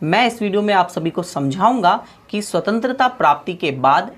मैं इस वीडियो में आप सभी को समझाऊंगा कि स्वतंत्रता प्राप्ति के बाद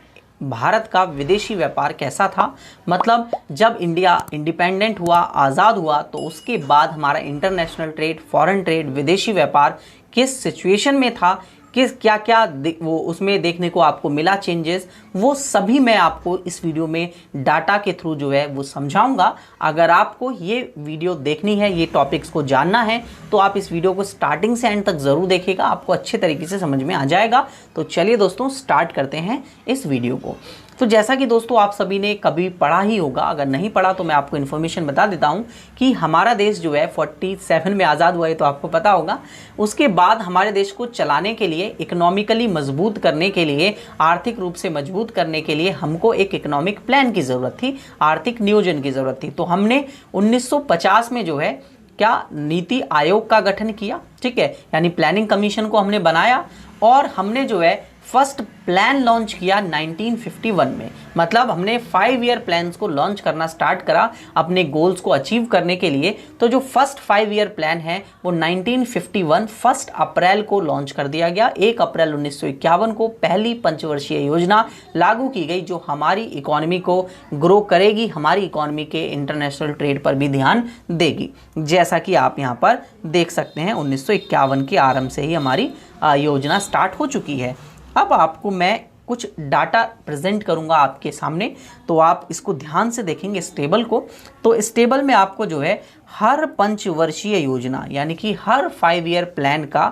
भारत का विदेशी व्यापार कैसा था। मतलब जब इंडिया इंडिपेंडेंट हुआ, आज़ाद हुआ, तो उसके बाद हमारा इंटरनेशनल ट्रेड, फॉरेन ट्रेड, विदेशी व्यापार किस सिचुएशन में था, किस क्या क्या वो उसमें देखने को आपको मिला चेंजेस, वो सभी मैं आपको इस वीडियो में डाटा के थ्रू जो है वो समझाऊंगा। अगर आपको ये वीडियो देखनी है, ये टॉपिक्स को जानना है, तो आप इस वीडियो को स्टार्टिंग से एंड तक ज़रूर देखिएगा, आपको अच्छे तरीके से समझ में आ जाएगा। तो चलिए दोस्तों स्टार्ट करते हैं इस वीडियो को। तो जैसा कि दोस्तों आप सभी ने कभी पढ़ा ही होगा, अगर नहीं पढ़ा तो मैं आपको इन्फॉर्मेशन बता देता हूं कि हमारा देश जो है 47 में आज़ाद हुआ है, तो आपको पता होगा। उसके बाद हमारे देश को चलाने के लिए, इकोनॉमिकली मजबूत करने के लिए, आर्थिक रूप से मजबूत करने के लिए हमको एक इकोनॉमिक प्लान की ज़रूरत थी, आर्थिक नियोजन की ज़रूरत थी। तो हमने 1950 में जो है क्या नीति आयोग का गठन किया, ठीक है, यानी प्लानिंग कमीशन को हमने बनाया और हमने जो है फर्स्ट प्लान लॉन्च किया 1951 में। मतलब हमने 5 ईयर प्लान्स को लॉन्च करना स्टार्ट करा अपने गोल्स को अचीव करने के लिए। तो जो फर्स्ट 5 ईयर प्लान है वो 1951 1 अप्रैल को लॉन्च कर दिया गया। 1 अप्रैल 1951 को पहली पंचवर्षीय योजना लागू की गई, जो हमारी इकोनॉमी को ग्रो करेगी, हमारी इकोनॉमी के इंटरनेशनल ट्रेड पर भी ध्यान देगी। जैसा कि आप यहाँ पर देख सकते हैं 1951 के आरंभ से ही हमारी योजना स्टार्ट हो चुकी है। अब आपको मैं कुछ डाटा प्रेजेंट करूंगा आपके सामने, तो आप इसको ध्यान से देखेंगे इस टेबल को। तो इस टेबल में आपको जो है हर पंचवर्षीय योजना यानी कि हर 5 ईयर प्लान का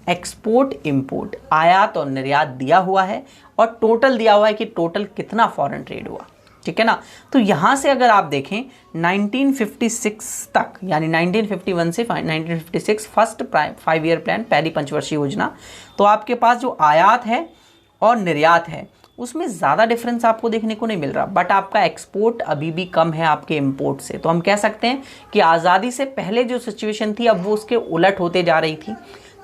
एक्सपोर्ट, इंपोर्ट, आयात और निर्यात दिया हुआ है और टोटल दिया हुआ है कि टोटल कितना फॉरेन ट्रेड हुआ, ठीक है ना। तो यहाँ से अगर आप देखें 1956 तक, यानी 1951 से 1956 फर्स्ट 5 ईयर प्लान, पहली पंचवर्षीय योजना, तो आपके पास जो आयात है और निर्यात है उसमें ज़्यादा डिफरेंस आपको देखने को नहीं मिल रहा, बट आपका एक्सपोर्ट अभी भी कम है आपके इंपोर्ट से। तो हम कह सकते हैं कि आज़ादी से पहले जो सिचुएशन थी अब वो उसके उलट होते जा रही थी।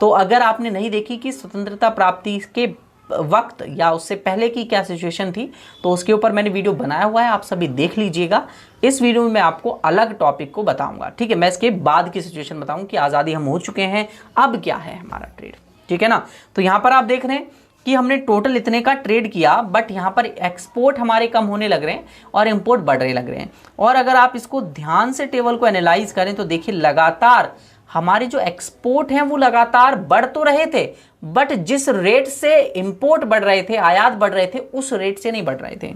तो अगर आपने नहीं देखी कि स्वतंत्रता प्राप्ति के वक्त या उससे पहले की क्या सिचुएशन थी, तो उसके ऊपर मैंने वीडियो बनाया हुआ है, आप सभी देख लीजिएगा। इस वीडियो में मैं आपको अलग टॉपिक को बताऊंगा, ठीक है। मैं इसके बाद की सिचुएशन बताऊं कि आज़ादी हम हो चुके हैं, अब क्या है हमारा ट्रेड, ठीक है ना। तो यहाँ पर आप देख रहे हैं कि हमने टोटल इतने का ट्रेड किया, बट यहाँ पर एक्सपोर्ट हमारे कम होने लग रहे हैं और इंपोर्ट बढ़ रहे लग रहे हैं। और अगर आप इसको ध्यान से टेबल को एनालाइज करें तो देखिए लगातार हमारे जो एक्सपोर्ट हैं वो लगातार बढ़ तो रहे थे, बट जिस रेट से इंपोर्ट बढ़ रहे थे, आयात बढ़ रहे थे, उस रेट से नहीं बढ़ रहे थे।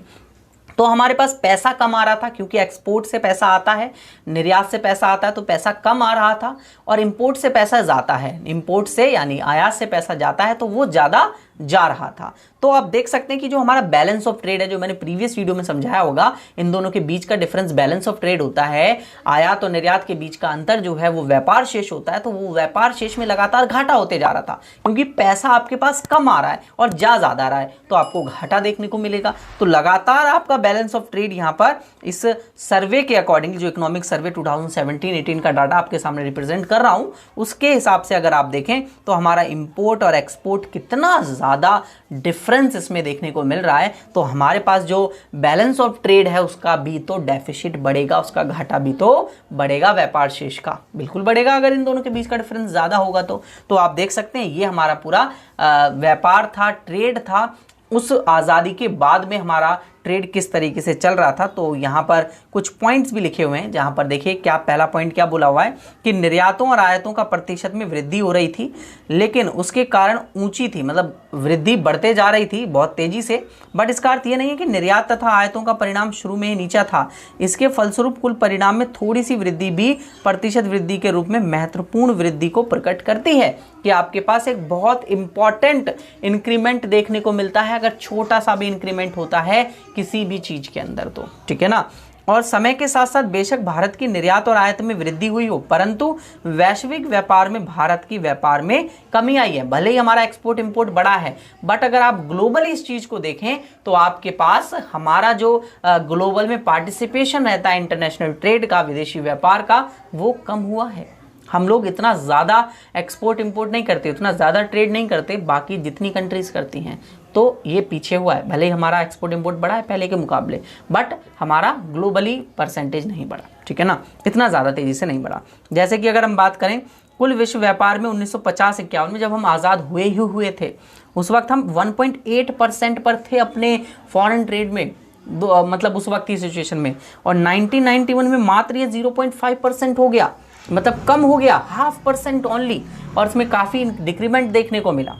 तो हमारे पास पैसा कम आ रहा था, क्योंकि एक्सपोर्ट से पैसा आता है, निर्यात से पैसा आता है, तो पैसा कम आ रहा था। और इंपोर्ट से पैसा जाता है, इंपोर्ट से यानी आयात से पैसा जाता है, तो वो ज़्यादा जा रहा था। तो आप देख सकते हैं कि जो हमारा बैलेंस ऑफ ट्रेड है, जो मैंने प्रीवियस वीडियो में समझाया होगा, इन दोनों के बीच का डिफरेंस बैलेंस ऑफ ट्रेड होता है। आयात और निर्यात के बीच का अंतर जो है वो व्यापार शेष होता है। तो वो व्यापार शेष में लगातार घाटा होते जा रहा था, क्योंकि पैसा आपके पास कम आ रहा है और ज़्यादा आ रहा है, तो आपको घाटा देखने को मिलेगा। तो लगातार आपका बैलेंस ऑफ ट्रेड यहाँ पर इस सर्वे के अकॉर्डिंग, जो इकोनॉमिक सर्वे 2017-18 का डाटा आपके सामने रिप्रेजेंट कर रहा हूँ, उसके हिसाब से अगर आप देखें तो हमारा इंपोर्ट और एक्सपोर्ट कितना ज़्यादा डिफरेंस इसमें देखने को मिल रहा है। तो हमारे पास जो बैलेंस ऑफ ट्रेड है उसका भी तो डेफिसिट बढ़ेगा, उसका घाटा भी तो बढ़ेगा, व्यापार शेष का बिल्कुल बढ़ेगा अगर इन दोनों के बीच का डिफरेंस ज़्यादा होगा। तो आप देख सकते हैं ये हमारा पूरा व्यापार था, ट्रेड था। उस आज़ादी के बाद में हमारा ट्रेड किस तरीके से चल रहा था, तो यहाँ पर कुछ पॉइंट्स भी लिखे हुए हैं, जहाँ पर देखिए क्या पहला पॉइंट क्या बोला हुआ है कि निर्यातों और आयातों का प्रतिशत में वृद्धि हो रही थी, लेकिन उसके कारण ऊंची थी, मतलब वृद्धि बढ़ते जा रही थी बहुत तेजी से। बट इसका अर्थ ये नहीं है कि निर्यात तथा आयातों का परिणाम शुरू में ही नीचा था। इसके फलस्वरूप कुल परिणाम में थोड़ी सी वृद्धि भी प्रतिशत वृद्धि के रूप में महत्वपूर्ण वृद्धि को प्रकट करती है, कि आपके पास एक बहुत इंपॉर्टेंट इंक्रीमेंट देखने को मिलता है अगर छोटा सा भी इंक्रीमेंट होता है किसी भी चीज के अंदर, तो ठीक है ना। और समय के साथ साथ बेशक भारत की निर्यात और आयात में वृद्धि हुई हो, परंतु वैश्विक व्यापार में भारत की व्यापार में कमी आई है। भले ही हमारा एक्सपोर्ट इंपोर्ट बढ़ा है, बट अगर आप ग्लोबल इस चीज को देखें तो आपके पास हमारा जो ग्लोबल में पार्टिसिपेशन रहता है इंटरनेशनल ट्रेड का, विदेशी व्यापार का, वो कम हुआ है। हम लोग इतना ज़्यादा एक्सपोर्ट इंपोर्ट नहीं करते, उतना ज़्यादा ट्रेड नहीं करते, बाकी जितनी कंट्रीज करती हैं, तो ये पीछे हुआ है। भले ही हमारा एक्सपोर्ट इंपोर्ट बढ़ा है पहले के मुकाबले, बट हमारा ग्लोबली परसेंटेज नहीं बढ़ा, ठीक है ना, इतना ज़्यादा तेज़ी से नहीं बढ़ा। जैसे कि अगर हम बात करें कुल विश्व व्यापार में 1950-51 में जब हम आज़ाद हुए थे, उस वक्त हम 1.8% पर थे अपने फॉरेन ट्रेड में, मतलब उस वक्त की सिचुएशन में, और 1991 में मात्र ये 0.5% हो गया, मतलब कम हो गया, 0.5% ओनली, और इसमें काफ़ी डिक्रीमेंट देखने को मिला।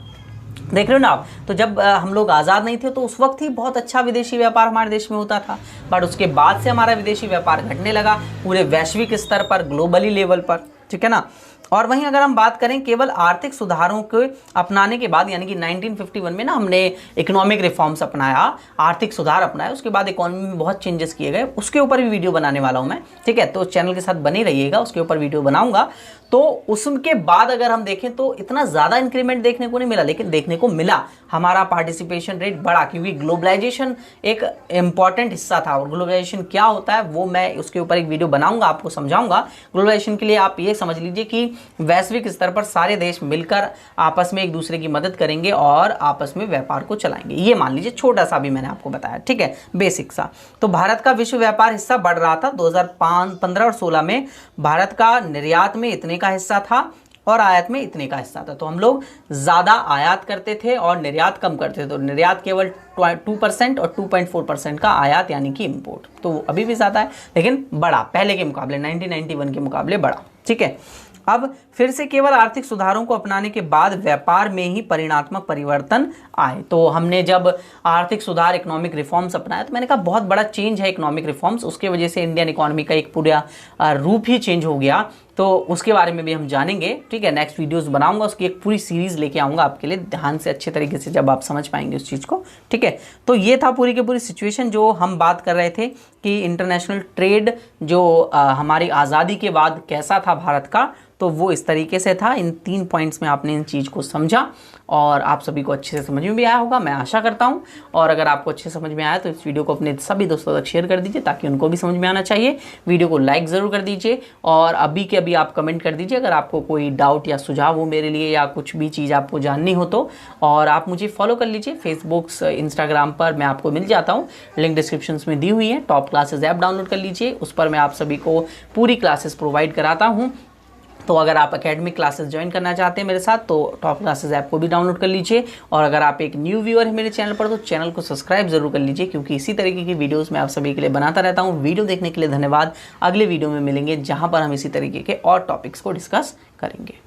देख रहे हो ना आप। तो जब हम लोग आज़ाद नहीं थे तो उस वक्त ही बहुत अच्छा विदेशी व्यापार हमारे देश में होता था, बट उसके बाद से हमारा विदेशी व्यापार घटने लगा पूरे वैश्विक स्तर पर, ग्लोबली लेवल पर, ठीक है ना। और वहीं अगर हम बात करें केवल आर्थिक सुधारों के अपनाने के बाद, यानी कि 1951 में ना हमने इकोनॉमिक रिफॉर्म्स अपनाया, आर्थिक सुधार अपनाया, उसके बाद इकोनॉमी में बहुत चेंजेस किए गए, उसके ऊपर भी वीडियो बनाने वाला हूं मैं, ठीक है। तो चैनल के साथ बने रहिएगा, उसके ऊपर वीडियो बनाऊंगा। तो उसके बाद अगर हम देखें तो इतना ज़्यादा इंक्रीमेंट देखने को नहीं मिला, लेकिन देखने को मिला, हमारा पार्टिसिपेशन रेट बढ़ा, क्योंकि ग्लोबलाइजेशन एक इंपॉर्टेंट हिस्सा था। और ग्लोबलाइजेशन क्या होता है वो मैं उसके ऊपर एक वीडियो बनाऊंगा, आपको समझाऊंगा। ग्लोबलाइजेशन के लिए आप ये समझ लीजिए कि वैश्विक स्तर पर सारे देश मिलकर आपस में एक दूसरे की मदद करेंगे और आपस में व्यापार को चलाएंगे। ये मान लीजिए छोटा सा भी मैंने आपको बताया, ठीक है, बेसिक सा। तो भारत का विश्व व्यापार हिस्सा बढ़ रहा था। 2015 और 16 में भारत का निर्यात में इतने का हिस्सा था और आयात में इतने का हिस्सा था। तो हम लोग ज़्यादा आयात करते थे और निर्यात कम करते थे। तो निर्यात केवल 2% और 2.4% का आयात, यानी कि इंपोर्ट। तो अभी भी ज़्यादा है, लेकिन बड़ा, पहले के मुकाबले 1991 के मुकाबले बड़ा, ठीक है। अब फिर से केवल आर्थिक सुधारों को अपनाने के बाद व्यापार में ही परिणात्मक परिवर्तन आए। तो हमने जब आर्थिक सुधार, इकोनॉमिक रिफॉर्म्स अपनाया, तो मैंने कहा बहुत बड़ा चेंज है इकोनॉमिक रिफॉर्म्स, उसके वजह से इंडियन इकोनॉमी का एक पूरा रूप ही चेंज हो गया। तो उसके बारे में भी हम जानेंगे, ठीक है। नेक्स्ट वीडियोस बनाऊंगा, उसकी एक पूरी सीरीज लेके आऊंगा आपके लिए, ध्यान से अच्छे तरीके से, जब आप समझ पाएंगे उस चीज़ को, ठीक है। तो ये था पूरी की पूरी सिचुएशन जो हम बात कर रहे थे कि इंटरनेशनल ट्रेड जो हमारी आज़ादी के बाद कैसा था भारत का, तो वो इस तरीके से था। इन 3 पॉइंट्स में आपने इन चीज़ को समझा और आप सभी को अच्छे से समझ में भी आया होगा, मैं आशा करता हूँ। और अगर आपको अच्छे समझ में आया तो इस वीडियो को अपने सभी दोस्तों तक शेयर कर दीजिए, ताकि उनको भी समझ में आना चाहिए। वीडियो को लाइक ज़रूर कर दीजिए और अभी के अभी आप कमेंट कर दीजिए अगर आपको कोई डाउट या सुझाव हो मेरे लिए, या कुछ भी चीज़ आपको जाननी हो तो। और आप मुझे फॉलो कर लीजिए फेसबुक, इंस्टाग्राम पर मैं आपको मिल जाता हूँ, लिंक डिस्क्रिप्शन में दी हुई है। टॉप क्लासेस ऐप डाउनलोड कर लीजिए, उस पर मैं आप सभी को पूरी क्लासेस प्रोवाइड कराता हूँ। तो अगर आप एकेडमिक क्लासेस ज्वाइन करना चाहते हैं मेरे साथ, तो टॉप क्लासेस ऐप को भी डाउनलोड कर लीजिए। और अगर आप एक न्यू व्यूअर है मेरे चैनल पर, तो चैनल को सब्सक्राइब जरूर कर लीजिए, क्योंकि इसी तरीके की वीडियोस मैं आप सभी के लिए बनाता रहता हूँ। वीडियो देखने के लिए धन्यवाद। अगले वीडियो में मिलेंगे, जहाँ पर हम इसी तरीके के और टॉपिक्स को डिस्कस करेंगे।